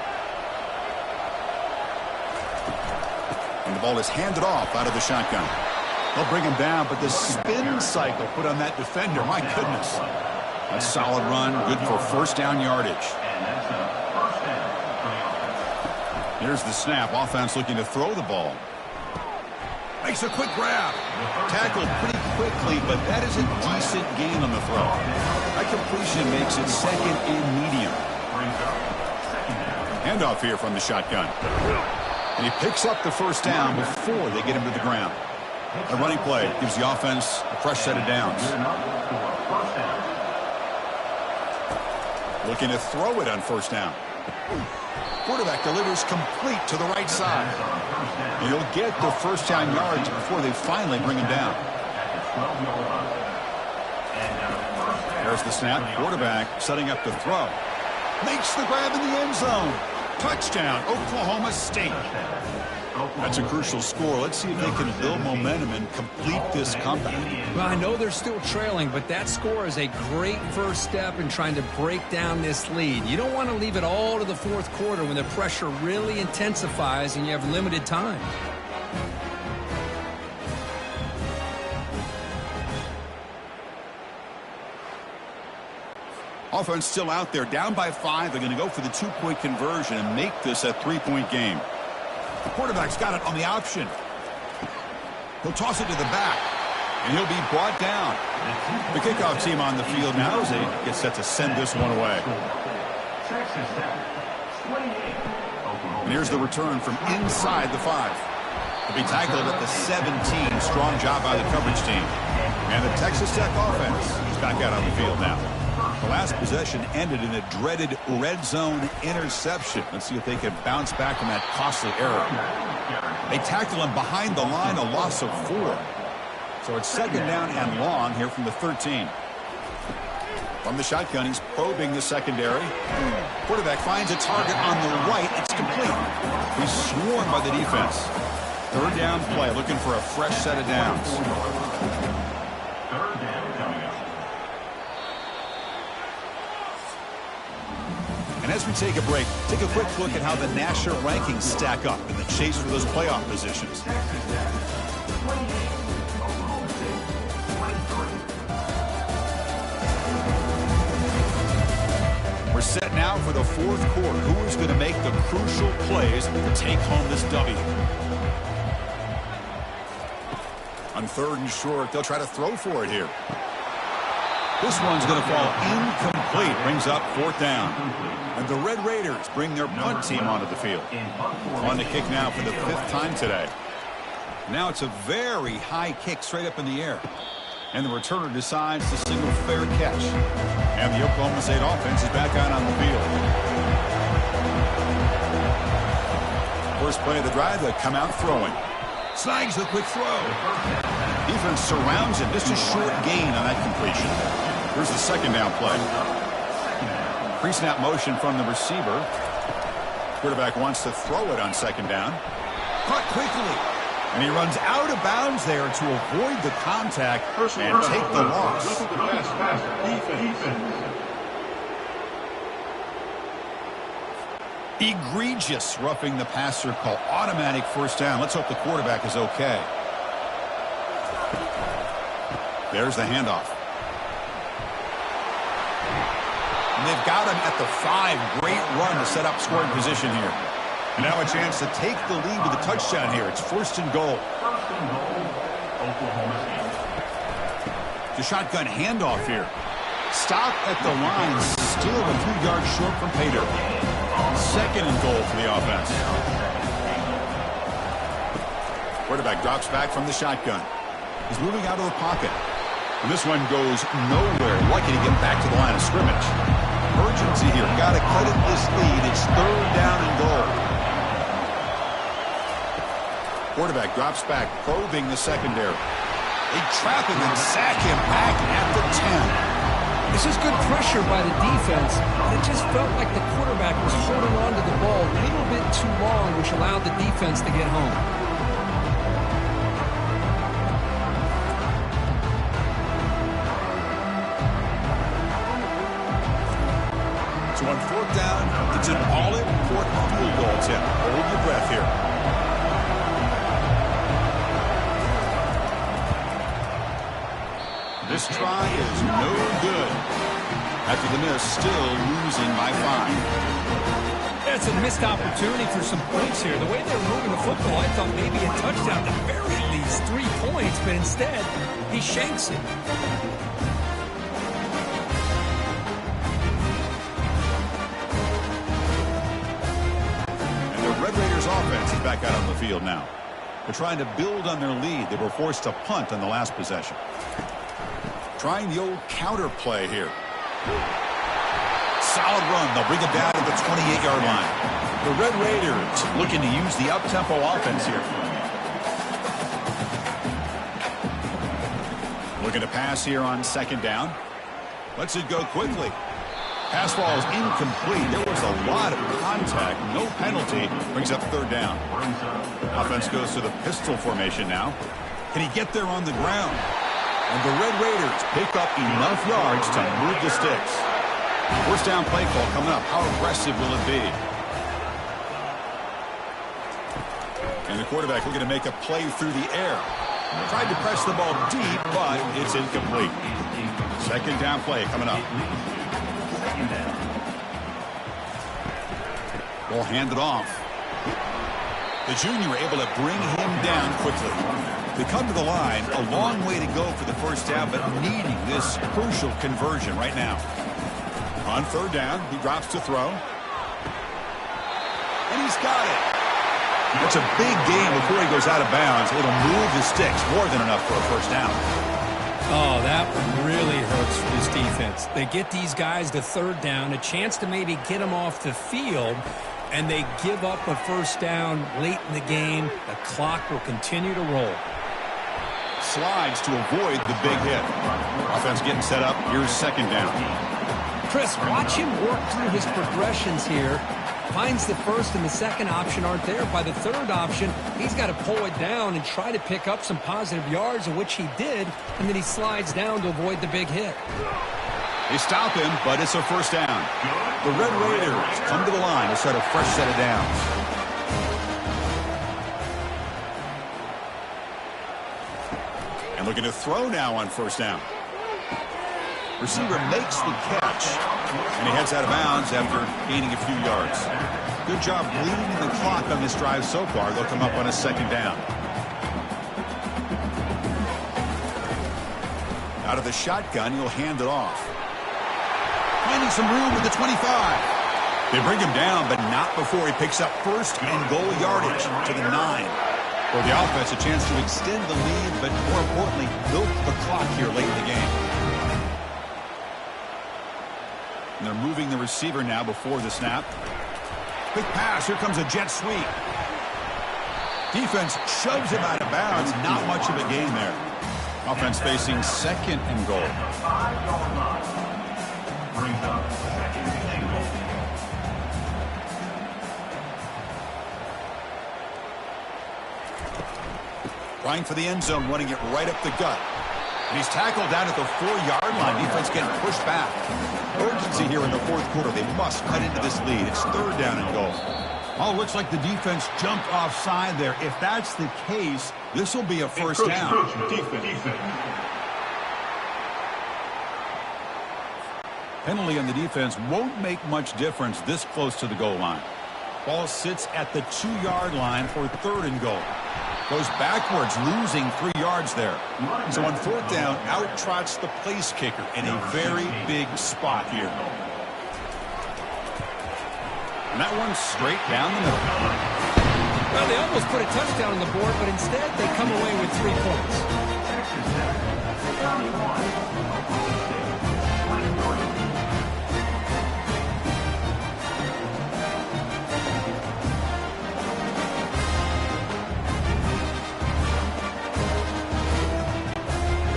S1: And the ball is handed off out of the shotgun. They'll bring him down, but the spin cycle put on that defender, my goodness. A solid run, good for first down yardage. Here's the snap. Offense looking to throw the ball. Makes a quick grab. Tackled pretty quickly, but that is a decent gain on the throw. That completion makes it 2nd and medium. Handoff here from the shotgun. And he picks up the first down before they get him to the ground. A running play gives the offense a fresh set of downs. Looking to throw it on 1st down. Quarterback delivers complete to the right side. And he'll get the first down yards before they finally bring him down. There's the snap. Quarterback setting up to throw. Makes the grab in the end zone. Touchdown, Oklahoma State. That's a crucial score. Let's see if they can build momentum and complete this comeback.
S2: Well, I know they're still trailing, but that score is a great first step in trying to break down this lead. You don't want to leave it all to the 4th quarter when the pressure really intensifies and you have limited time.
S1: Offense still out there, down by 5. They're going to go for the 2-point conversion and make this a 3-point game. The quarterback's got it on the option. He'll toss it to the back. And he'll be brought down. The kickoff team on the field now as they get set to send this one away. And here's the return from inside the 5. To be tackled at the 17. Strong job by the coverage team. And the Texas Tech offense is back out on the field now. The last possession ended in a dreaded red zone interception. Let's see if they can bounce back from that costly error. They tackle him behind the line, a loss of 4. So it's second down and long here from the 13. From the shotgun, he's probing the secondary. Quarterback finds a target on the right. It's complete. He's swarmed by the defense. Third down play, looking for a fresh set of downs.
S3: Third down coming up.
S1: And as we take a break, take a quick look at how the national rankings stack up in the chase for those playoff positions. We're set now for the fourth quarter. Who is going to make the crucial plays to take home this W? On third and short, they'll try to throw for it here. This one's going to fall incomplete. Brings up fourth down. And the Red Raiders bring their punt team onto the field. On the kick now for the 5th time today. Now it's a very high kick straight up in the air. And the returner decides to single fair catch. And the Oklahoma State offense is back out on the field. First play of the drive, they come out throwing. Snags the quick throw. Defense surrounds him. Just a short gain on that completion. Here's the second down play. Pre-snap motion from the receiver. Quarterback wants to throw it on second down. Caught quickly. And he runs out of bounds there to avoid the contact and take the loss. Egregious roughing the passer call. Automatic first down. Let's hope the quarterback is okay. There's the handoff. And they've got him at the 5. Great run to set up scoring position here. And now a chance to take the lead with a touchdown here. It's first and goal. The shotgun handoff here. Stop at the line. Still a few yards short from pay dirt. Second and goal for the offense. Quarterback drops back from the shotgun. He's moving out of the pocket. And this one goes nowhere. Lucky to get back to the line of scrimmage. Urgency here. Got to cut it this lead. It's third down and goal. Quarterback drops back, probing the secondary. They trap him and sack him back at the 10.
S2: This is good pressure by the defense. It just felt like the quarterback was holding on to the ball a little bit too long, which allowed the defense to get home.
S1: So on fourth down, it's an all-important field goal attempt. Hold your breath here. This try is no good. After the miss, still losing by 5.
S2: That's a missed opportunity for some points here. The way they were moving the football, I thought maybe a touchdown, at the very least 3 points, but instead, he shanks it.
S1: And the Red Raiders offense is back out on the field now. They're trying to build on their lead. They were forced to punt on the last possession. Trying the old counter play here. Solid run. They'll bring it down to the 28-yard line. The Red Raiders looking to use the up-tempo offense here. Looking to pass here on second down. Lets it go quickly. Pass ball is incomplete. There was a lot of contact. No penalty. Brings up third down. Offense goes to the pistol formation now. Can he get there on the ground? And the Red Raiders pick up enough yards to move the sticks. First down play call coming up. How aggressive will it be? And the quarterback looking to make a play through the air. Tried to press the ball deep, but it's incomplete. Second down play coming up. Ball handed off. The junior able to bring him down quickly. They come to the line, a long way to go for the first down, but needing this crucial conversion right now. On third down, he drops to throw. And he's got it. That's a big gain before he goes out of bounds. It'll move the sticks, more than enough for a first down.
S2: Oh, that one really hurts for this defense. They get these guys to third down, a chance to maybe get them off the field, and they give up a first down late in the game. The clock will continue to roll.
S1: Slides to avoid the big hit. Offense getting set up. Here's second down.
S2: Chris, watch him work through his progressions here. Finds the first and the second option aren't there. By the third option, he's got to pull it down and try to pick up some positive yards, of which he did, and then he slides down to avoid the big hit.
S1: They stop him, but it's a first down. The Red Raiders come to the line to set a fresh set of downs. And looking to throw now on first down. Receiver makes the catch, and he heads out of bounds after gaining a few yards. Good job bleeding the clock on this drive so far. They'll come up on a second down. Out of the shotgun, he'll hand it off. Finding some room with the 25. They bring him down, but not before he picks up first and goal yardage to the 9. For the offense, a chance to extend the lead, but more importantly, milk the clock here late in the game. And they're moving the receiver now before the snap. Quick pass. Here comes a jet sweep. Defense shoves him out of bounds. Not much of a gain there. Offense facing second and goal. Trying for the end zone, running it right up the gut. And he's tackled down at the 4-yard line. Defense getting pushed back. Urgency here in the fourth quarter. They must cut into this lead. It's third down and goal. Oh, looks like the defense jumped offside there. If that's the case, this will be a first down. Penalty on the defense won't make much difference this close to the goal line. Ball sits at the 2-yard line for third and goal. Goes backwards, losing 3 yards there. So on fourth down, out trots the place kicker in a very big spot here. And that one's straight down the middle.
S2: Well, they almost put a touchdown on the board, but instead they come away with 3 points.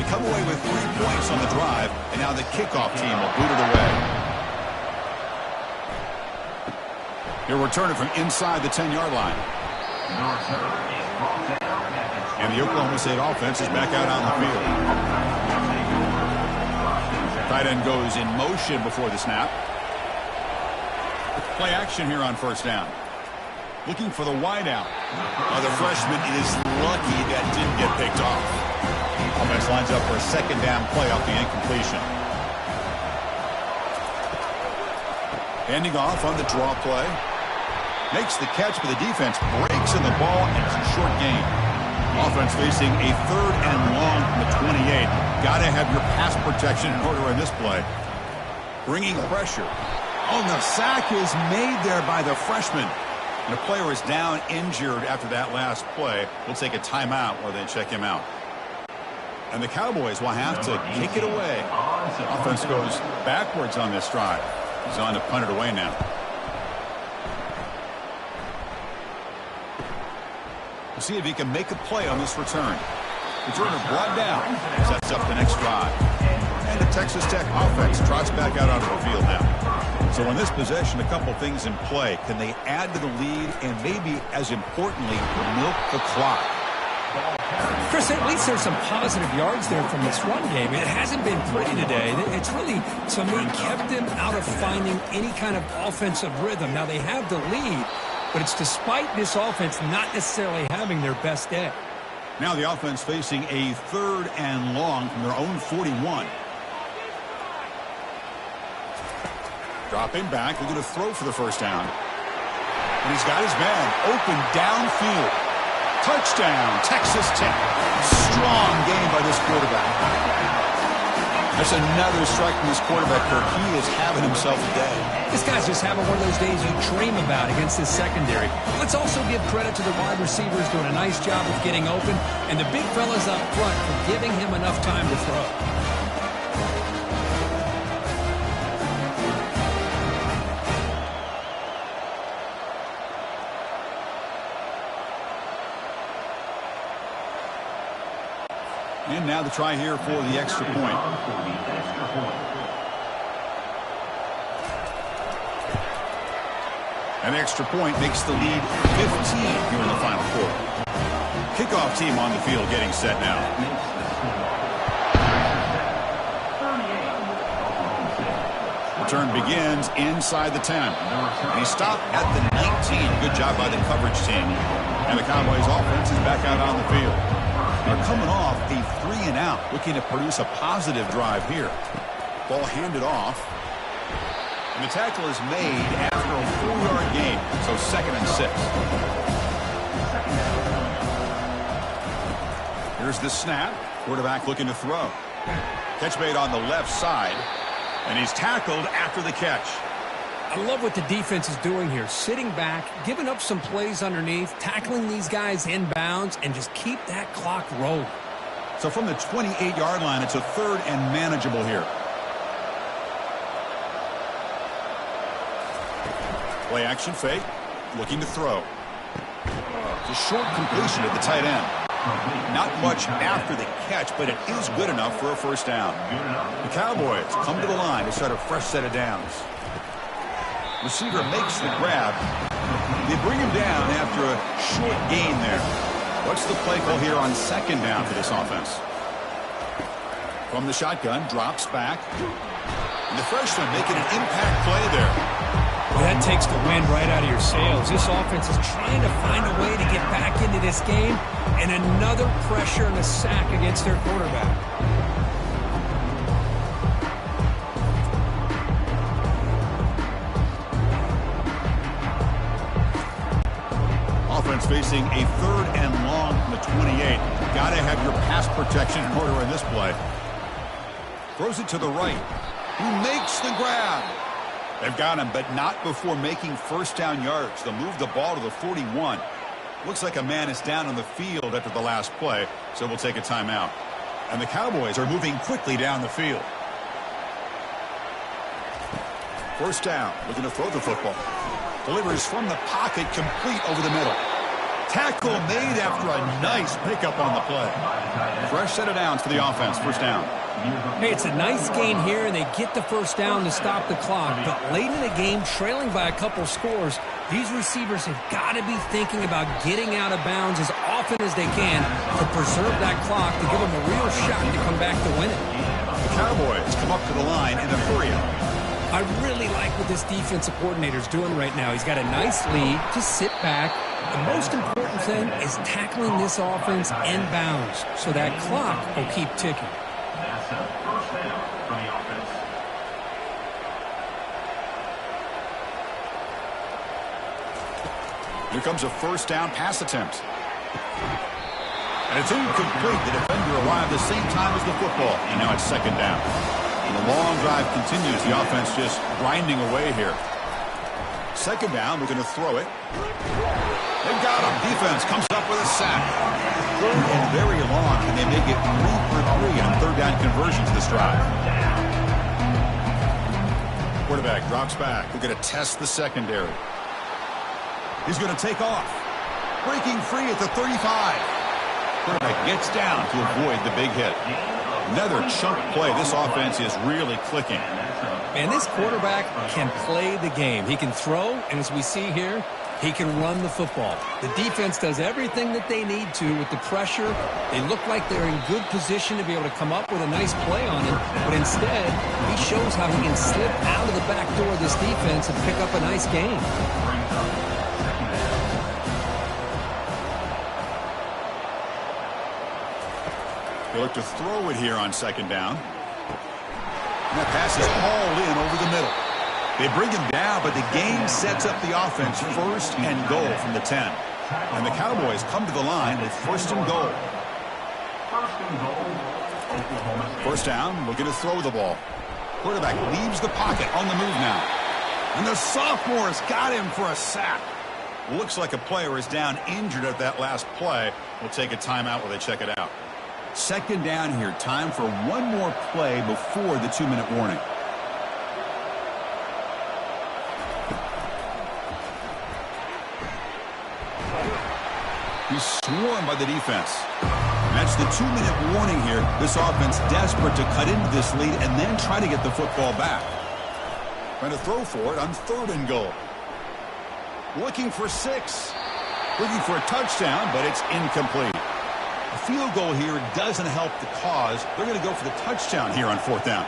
S1: Come away with 3 points on the drive, and now the kickoff team will boot it away. He'll return it from inside the 10-yard line. And the Oklahoma State offense is back out on the field. Tight end goes in motion before the snap. Play action here on first down. Looking for the wideout. The freshman is lucky that didn't get picked off. Offense lines up for a second down play off the incompletion. Handing off on the draw play. Makes the catch, but the defense breaks in the ball, and it's a short gain. Offense facing a third and long from the 28. Got to have your pass protection in order in this play. Bringing pressure. Oh, the sack is made there by the freshman. And the player is down injured after that last play. We'll take a timeout while they check him out. And the Cowboys will have to kick it away. Offense goes backwards on this drive. He's on to punt it away now. We'll see if he can make a play on this return. Returner brought down. Sets up the next drive. And the Texas Tech offense trots back out onto the field now. So in this possession, a couple things in play. Can they add to the lead and maybe, as importantly, milk the clock?
S2: Chris, at least there's some positive yards there from this run game. It hasn't been pretty today. It's really, to me, kept them out of finding any kind of offensive rhythm. Now, they have the lead, but it's despite this offense not necessarily having their best day.
S1: Now the offense facing a third and long from their own 41. Dropping back, they're going to throw for the first down. And he's got his man open downfield. Touchdown, Texas Tech. Strong game by this quarterback. That's another strike from this quarterback, Kirk. He is having himself a day.
S2: This guy's just having one of those days you dream about against this secondary. Let's also give credit to the wide receivers doing a nice job of getting open, and the big fellas up front for giving him enough time to throw.
S1: And now the try here for the extra point. An extra point makes the lead 15 here in the final quarter. Kickoff team on the field getting set now. Return begins inside the 10. And he stopped at the 19. Good job by the coverage team. And the Cowboys offense is back out on the field. They're coming off a 3-and-out, looking to produce a positive drive here. Ball handed off. And the tackle is made after a 4-yard gain, so 2nd and 6. Here's the snap. Quarterback looking to throw. Catch made on the left side, and he's tackled after the catch.
S2: I love what the defense is doing here. Sitting back, giving up some plays underneath, tackling these guys inbounds, and just keep that clock rolling.
S1: So from the 28-yard line, it's a 3rd and manageable here. Play action fake, looking to throw. It's a short completion at the tight end. Not much after the catch, but it is good enough for a first down. The Cowboys come to the line to start a fresh set of downs. Receiver makes the grab. They bring him down after a short gain there. What's the play call here on 2nd down for this offense? From the shotgun, drops back. And the freshman making an impact play there.
S2: Well, that takes the wind right out of your sails. This offense is trying to find a way to get back into this game, and another pressure and a sack against their quarterback.
S1: Offense facing a 3rd and long from the 28. Got to have your pass protection in order in this play. Throws it to the right. He makes the grab. They've got him, but not before making first down yards. They'll move the ball to the 41. Looks like a man is down on the field after the last play, so we'll take a timeout. And the Cowboys are moving quickly down the field. First down, looking to throw the football. Delivers from the pocket, complete over the middle. Tackle made after a nice pickup on the play. Fresh set of downs for the offense. First down.
S2: Hey, it's a nice gain here, and they get the first down to stop the clock. But late in the game, trailing by a couple scores, these receivers have got to be thinking about getting out of bounds as often as they can to preserve that clock to give them a real shot to come back to win it.
S1: The Cowboys come up to the line in a hurry.
S2: I really like what this defensive coordinator is doing right now. He's got a nice lead. Just sit back. The most important thing is tackling this offense inbounds so that clock will keep ticking.
S3: That's a first down for the offense.
S1: Here comes a first down pass attempt. And it's incomplete. The defender arrived the same time as the football. And now it's 2nd down. And the long drive continues. The offense just grinding away here. 2nd down. We're going to throw it. They've got him. Defense comes up with a sack. 3rd and very long. And they make it 3 for 3 on 3rd down conversions this drive. Quarterback drops back. We're going to test the secondary. He's going to take off. Breaking free at the 35. Quarterback gets down to avoid the big hit. Another chunk play. This offense is really clicking.
S2: Man, this quarterback can play the game. He can throw, and as we see here, he can run the football. The defense does everything that they need to with the pressure. They look like they're in good position to be able to come up with a nice play on him, but instead, he shows how he can slip out of the back door of this defense and pick up a nice gain.
S1: They look to throw it here on 2nd down. And that pass is hauled in over the middle. They bring him down, but the game sets up the offense 1st and goal from the 10. And the Cowboys come to the line with first and goal. First down, looking to throw the ball. Quarterback leaves the pocket on the move now. And the sophomore's got him for a sack. Looks like a player is down injured at that last play. We'll take a timeout while they check it out. Second down here. Time for one more play before the 2-minute warning. He's swarmed by the defense. And that's the 2-minute warning here. This offense desperate to cut into this lead and then try to get the football back. Trying to throw for it on third and goal. Looking for 6. Looking for a touchdown, but it's incomplete. A field goal here doesn't help the cause. They're going to go for the touchdown here on fourth down.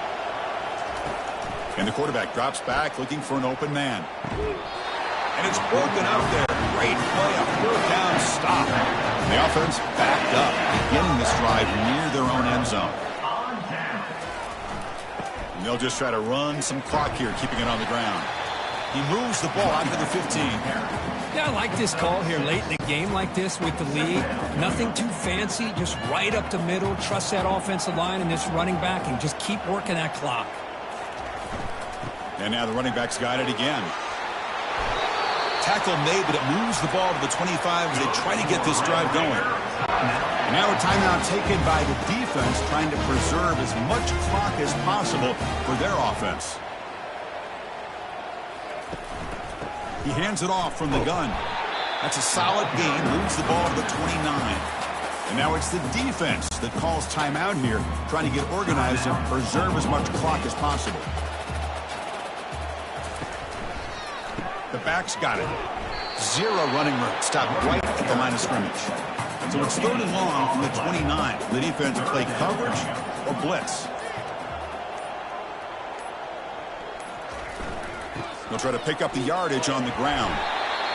S1: And the quarterback drops back looking for an open man. And it's broken up there. Great play, a fourth down stop. And the offense backed up, beginning this drive near their own end zone. And they'll just try to run some clock here, keeping it on the ground. He moves the ball out to the 15.
S2: Yeah, I like this call here late in the game like this with the lead. Nothing too fancy, just right up the middle. Trust that offensive line and this running back and just keep working that clock.
S1: And now the running back's got it again. Tackle made, but it moves the ball to the 25 as they try to get this drive going. And now a timeout taken by the defense, trying to preserve as much clock as possible for their offense. He hands it off from the gun. That's a solid gain, moves the ball to the 29. And now it's the defense that calls timeout here, trying to get organized and preserve as much clock as possible. The back's got it. 0 running room. Stopped right at the line of scrimmage. So it's third and long from the 29. The defense will play coverage or blitz. They'll try to pick up the yardage on the ground.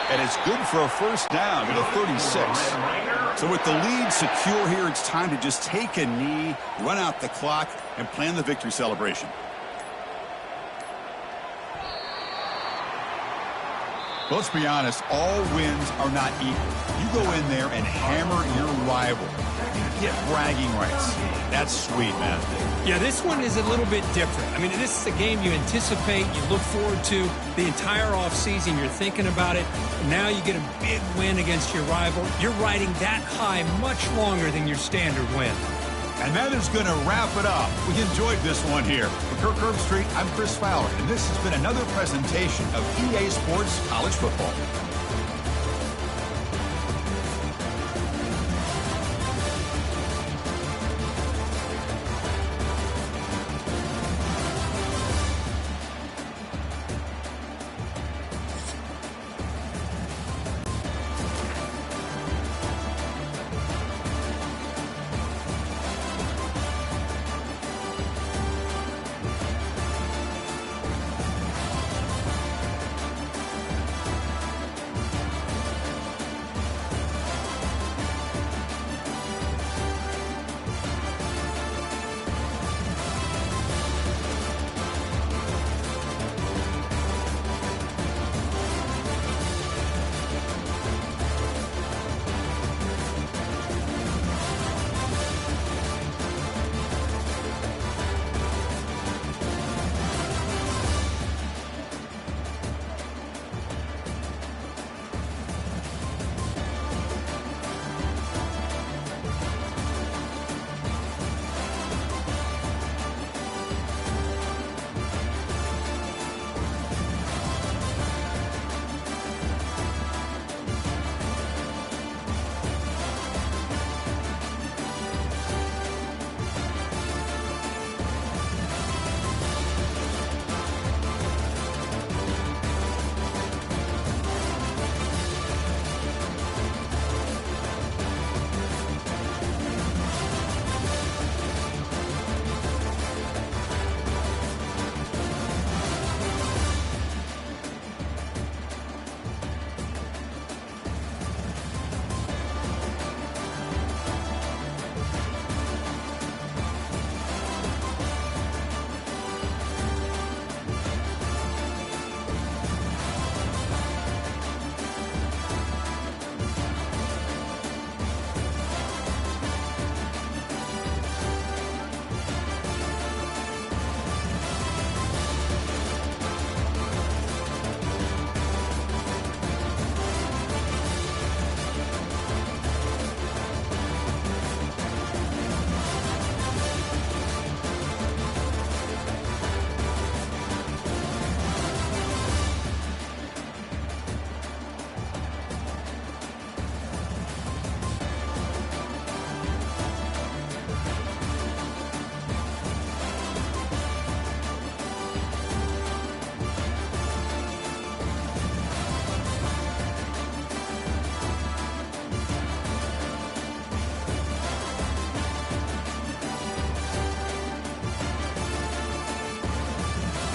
S1: And it's good for a first down to the 36. So with the lead secure here, it's time to just take a knee, run out the clock, and plan the victory celebration. Well, let's be honest, all wins are not equal. You go in there and hammer your rival. You get bragging rights. That's sweet, man.
S2: Yeah, this one is a little bit different. I mean, this is a game you anticipate, you look forward to the entire offseason. You're thinking about it. Now you get a big win against your rival. You're riding that high much longer than your standard win.
S1: And that is going to wrap it up. We enjoyed this one here. For Kirk Herbstreit, I'm Chris Fowler, and this has been another presentation of EA Sports College Football.